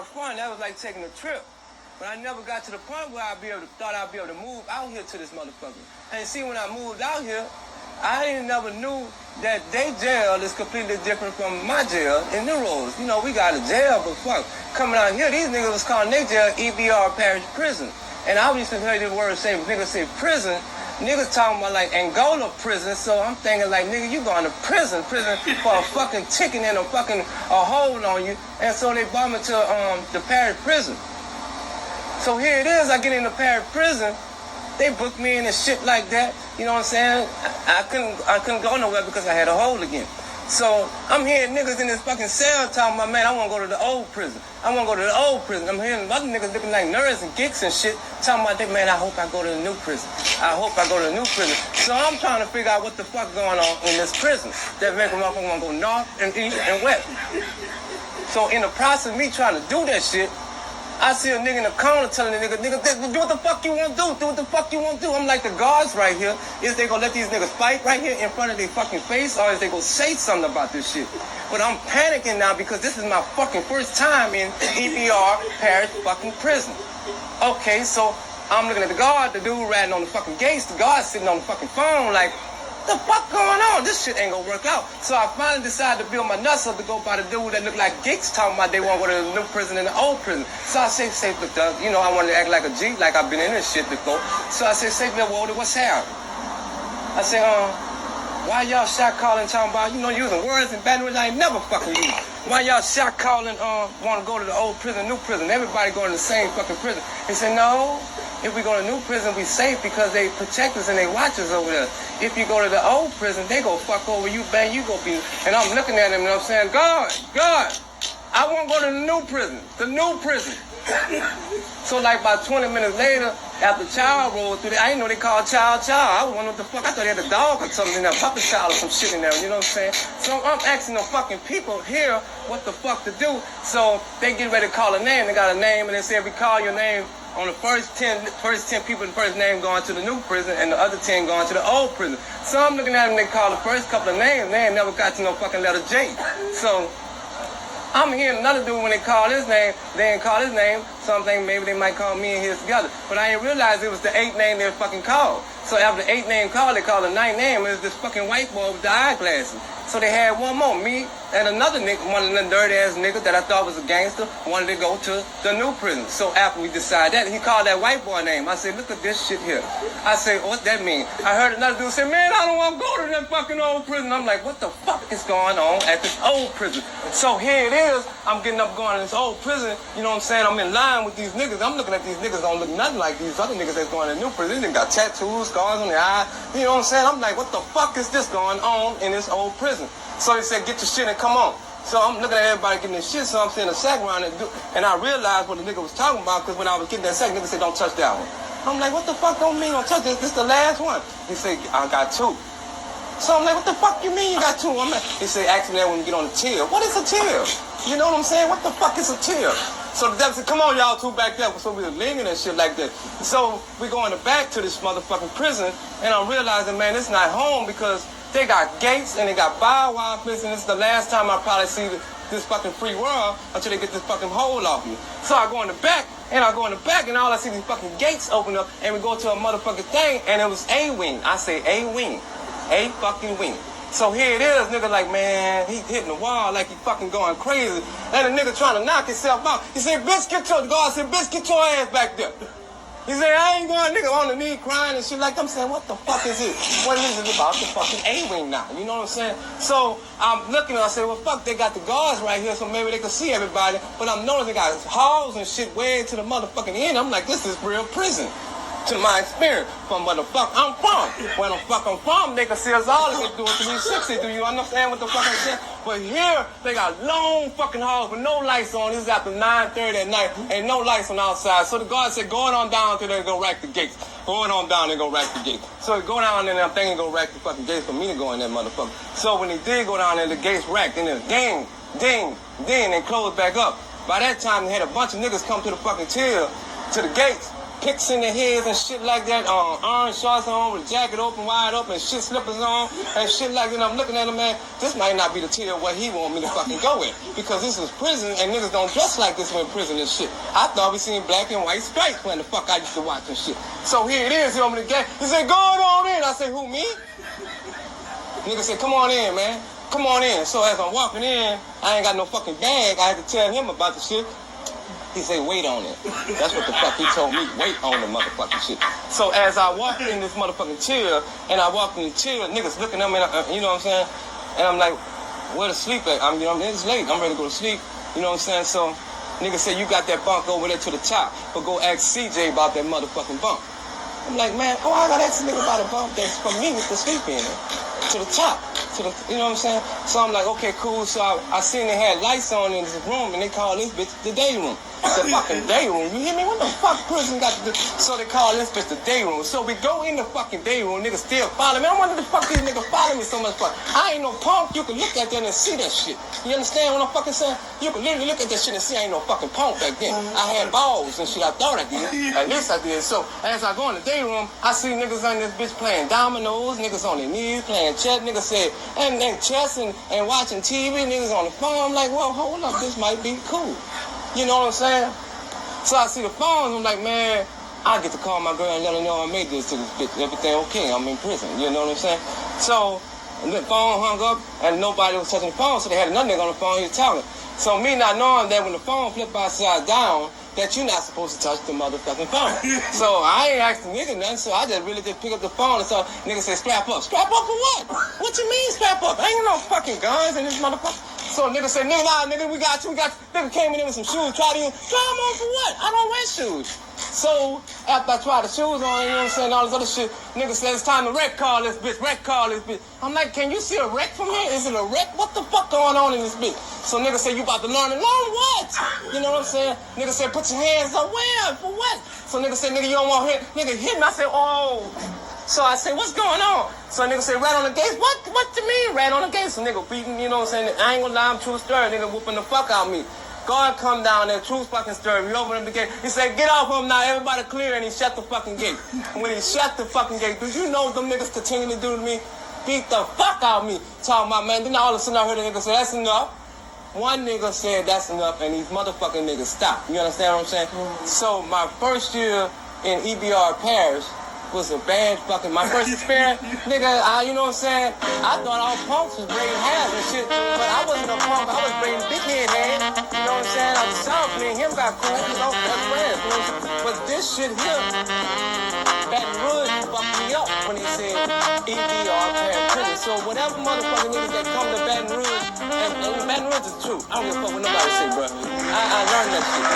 fun. That was like taking a trip. But I never got to the point where thought I'd be able to move out here to this motherfucker. And see, when I moved out here, I ain't never knew that they jail is completely different from my jail in the Rouge. You know, we got a jail, but fuck, coming out here, these niggas was calling their jail EBR Parish Prison. And I used to hear this word say, niggas say prison, niggas talking about like Angola prison, so I'm thinking like, nigga, you going to prison for a fucking ticket and a fucking hold on you. And so they brought me to the Parish Prison. So here it is, I get in the Parish Prison, they booked me in and shit like that. You know what I'm saying? I couldn't go nowhere because I had a hold again. So I'm hearing niggas in this fucking cell talking about, man, I want to go to the old prison. I want to go to the old prison. I'm hearing other niggas looking like nerds and geeks and shit talking about that, man, I hope I go to the new prison. I hope I go to the new prison. So I'm trying to figure out what the fuck going on in this prison that make a motherfucker want to go north and east and west. So in the process of me trying to do that shit, I see a nigga in the corner telling the nigga, do what the fuck you want to do. Do what the fuck you want to do. I'm like, the guards right here, is they gonna let these niggas fight right here in front of their fucking face, or is they gonna say something about this shit? But I'm panicking now because this is my fucking first time in EBR Parish fucking prison. Okay, so I'm looking at the guard, the dude riding on the fucking gates, the guard sitting on the fucking phone like, what the fuck going on? This shit ain't gonna work out. So I finally decided to build my nuts up to go by the dude that looked like geeks talking about they want to go to the new prison and the old prison. So I say, look, you know, I wanted to act like a G, like I've been in this shit before. So I say, Walter, what's happening? I say, why y'all shot calling talking about, you know, using words and bad words I ain't never fucking used. Why y'all shot calling want to go to the old prison, new prison? Everybody going to the same fucking prison. He said, no. If we go to new prison, we safe because they protect us and they watch us over there. If you go to the old prison, they go fuck over you, bang, you go be. And I'm looking at him and I'm saying, God, I want to go to the new prison. So like about 20 minutes later, after child rolled through there, I didn't know they called child. I was wondering what the fuck. I thought they had a dog or something in there, puppy child or some shit in there, you know what I'm saying? So I'm asking the fucking people here what the fuck to do. So they get ready to call a name. They got a name and they say, if we call your name, on the first 10 people, the first name going to the new prison and the other 10 going to the old prison. So I'm looking at them, they call the first couple of names, they ain't never got to no fucking letter J. So I'm hearing another dude when they call his name, they ain't call his name, so I'm thinking maybe they might call me and his together. But I didn't realize it was the 8th name they fucking called. So after the 8th name called, they called the 9th name, it was this fucking white boy with the eyeglasses. So they had one more, me and another nigga, one of them dirty ass niggas that I thought was a gangster, wanted to go to the new prison. So after we decided that, he called that white boy name. I said, look at this shit here. I said, what that mean? I heard another dude say, man, I don't want to go to that fucking old prison. I'm like, what the fuck is going on at this old prison? So here it is, I'm getting up going to this old prison, you know what I'm saying? I'm in line with these niggas. I'm looking at these niggas, don't look nothing like these other niggas that's going to the new prison. They got tattoos, scars on their eye, you know what I'm saying? I'm like, what the fuck is this going on in this old prison? So they said, get your shit and come on. So I'm looking at everybody getting their shit, so I'm seeing a sack around it. And I realized what the nigga was talking about, because when I was getting that sack, nigga said, don't touch that one. I'm like, what the fuck don't mean don't touch this? This is the last one. He said, I got 2. So I'm like, what the fuck you mean you got 2? He said, ask me that when we get on the tier. What is a tier? You know what I'm saying? What the fuck is a tier? So the devil said, come on, y'all 2 back there. So we were lingering and shit like that. So we going back to this motherfucking prison, and I'm realizing, man, it's not home because they got gates and they got barbed wire fence, and this is the last time I probably see this fucking free world until they get this fucking hold off me. So I go in the back, and all I see these fucking gates open up, and we go to a motherfucking thing, and it was a wing. I say a wing. A fucking wing. So here it is, nigga like, man, he hitting the wall like he fucking going crazy. And the nigga trying to knock himself out. He said, bitch, the guard said, bitch, get your ass back there. He said, I ain't going, nigga, on the knee crying and shit like that. I'm saying, what the fuck is it? What is it about the fucking A-wing now? You know what I'm saying? So I'm looking and I say, well, fuck, they got the guards right here, so maybe they can see everybody. But I'm noticing they got halls and shit way to the motherfucking end. I'm like, this is real prison. To my experience, from where the fuck I'm from. Where the fuck I'm from, they can see us all if they do it 360. Do you understand what the fuck I'm saying? But here, they got long fucking halls with no lights on. This is after 9:30 at night, and no lights on outside. So the guard said, going on down till they go rack the gates. Going on down, they go rack the gates. So they go down there, I'm thinking go rack the fucking gates for me to go in that motherfucker. So when they did go down there, the gates racked, and then ding, ding, ding, and closed back up. By that time, they had a bunch of niggas come to the fucking till, to the gates, picks in their heads and shit like that, orange shorts on with a jacket open, wide open, shit slippers on, and shit like that. And I'm looking at him, man, this might not be the tier where he want me to fucking go in. Because this is prison, and niggas don't dress like this when in prison and shit. I thought we seen black and white stripes when the fuck I used to watch and shit. So here it is, he opened the gate. He said, go on in. I said, who, me? Nigga said, come on in, man. Come on in. So as I'm walking in, I ain't got no fucking bag. I had to tell him about the shit. He said, wait on it. That's what the fuck he told me. Wait on the motherfucking shit. So as I walked in this motherfucking chair, and I walked in the chair, niggas looking at me, you know what I'm saying? And I'm like, where to sleep at? It's late. I'm ready to go to sleep. You know what I'm saying? So nigga said, you got that bunk over there to the top, but go ask CJ about that motherfucking bunk. I'm like, man, I gotta ask a nigga about a bunk that's for me to sleep in. To the top. You know what I'm saying? So I'm like, okay, cool. So I seen they had lights on in this room, and they call this bitch the day room. The fucking day room. You hear me? What the fuck prison got to do? So they call this bitch the day room. So we go in the fucking day room. Niggas still follow me. I wonder the fuck these niggas follow me so much. Fuck. I ain't no punk. You can look at that and see that shit. You understand what I'm fucking saying? You can literally look at that shit and see I ain't no fucking punk back then. I had balls and shit. I thought I did. At least I did. So as I go in the day room, I see niggas on this bitch playing dominoes. Niggas on their knees playing chess. Niggas said, and chess and watching TV. Niggas on the phone. I'm like, well, hold up. This might be cool. You know what I'm saying? So I see the phones, I'm like, man, I get to call my girl and let her know I made this to this bitch. Everything okay, I'm in prison. You know what I'm saying? So the phone hung up and nobody was touching the phone, so they had another nigga on the phone, he was talking. So me not knowing that when the phone flipped upside down, that you're not supposed to touch the motherfucking phone. So I ain't asked the nigga nothing, so I just really just pick up the phone and so nigga said, strap up. Strap up for what? What you mean strap up? Ain't no fucking guns in this motherfucker. So nigga said, nigga, we got you. Nigga came in with some shoes, try them on for what? I don't wear shoes. So after I tried the shoes on, you know what I'm saying, all this other shit, nigga said, it's time to wreck call this bitch. I'm like, can you see a wreck from here? Is it a wreck? What the fuck going on in this bitch? So nigga said, you about to learn what? You know what I'm saying? Nigga said, put your hands up where? For what? So nigga said, nigga, you don't want hit. Nigga hit me. I said, oh. So I said, what's going on? So nigga said, rat on the gates. What you mean, rat on the gates? So nigga beating, you know what I'm saying? I ain't gonna lie, I'm true story. Nigga whooping the fuck out of me. God come down there, true fucking story. We open up the gate. He said, get off him now, everybody clear, and he shut the fucking gate. And when he shut the fucking gate, do you know what them niggas continue to do to me? Beat the fuck out of me. Talking about, man, then all of a sudden I heard a nigga say, that's enough. One nigga said that's enough, and these motherfucking niggas stopped. You understand what I'm saying? So my first year in EBR Parish was a bad fucking, my first experience, nigga, you know what I'm saying? I thought all punks was braiding hairs and shit, but I wasn't a punk, I was braiding big head hair, you know what I'm saying? Out the South, me and him got cool, you know, best friends, you know, but this shit here, Baton Rouge fucked me up when he said EBR Parish. So whatever motherfucking niggas that come to Baton Rouge, and Baton Rouge is true, I don't give a fuck what nobody say, bro. I learned that shit.